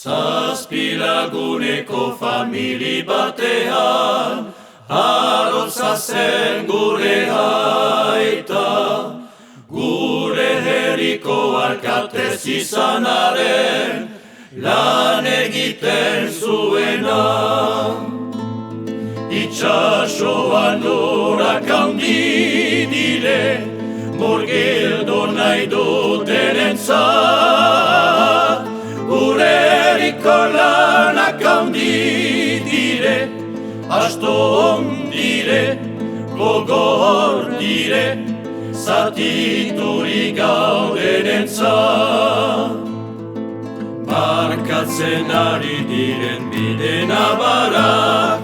Zazpi laguneko famili batean, arotza zen gure aita. Gure herriko alkatez izanaren, lan egiten zuena. Itxasoan urak handi dire, murgildu nahi dutenentzat. Gure herriko lanak handi dire, asto dire, gogor dire, zatiturik gaudenentzat. Barkatzen ari diren bide nabarak,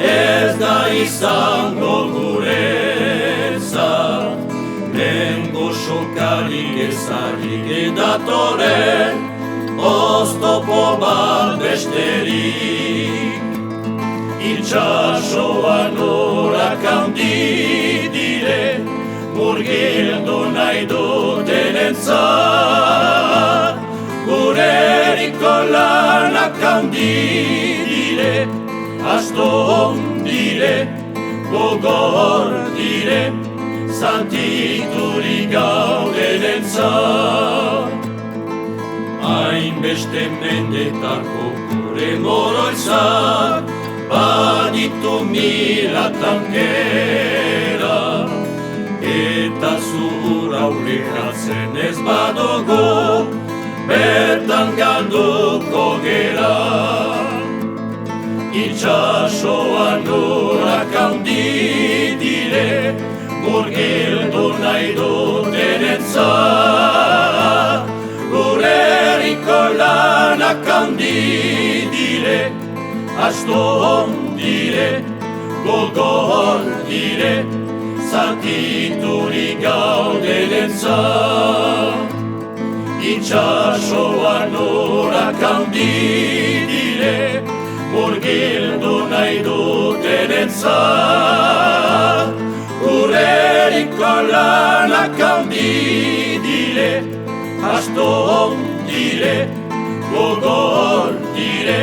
ez da izango guretzat. Lengo sokarik ezarik edatoren, oztopo bat besterik. Itxasoan urak handi dire, murgildu nahi dutenentzat. Gure herriko lanak handi dire, asto dire, gogor dire, zatiturik gaudenentzat. Hainbeste mendetako gure moroitzak, baditu mila tankera. Eta zuhur aurreratzen ez badugu, bertan galduko gera. Itxasoan urak handi dire, murgildu nahi dutenentzat. Gure herriko lanak handi dire, asto dire, gogor dire, zatiturik gaudenentzat. Itxasoan urak handi dire, murgildu nahi dutenentzat. Gure herriko lanak handi dire, asto dire, gogor dire,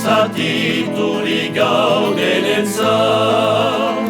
zatiturik gaudenentzat.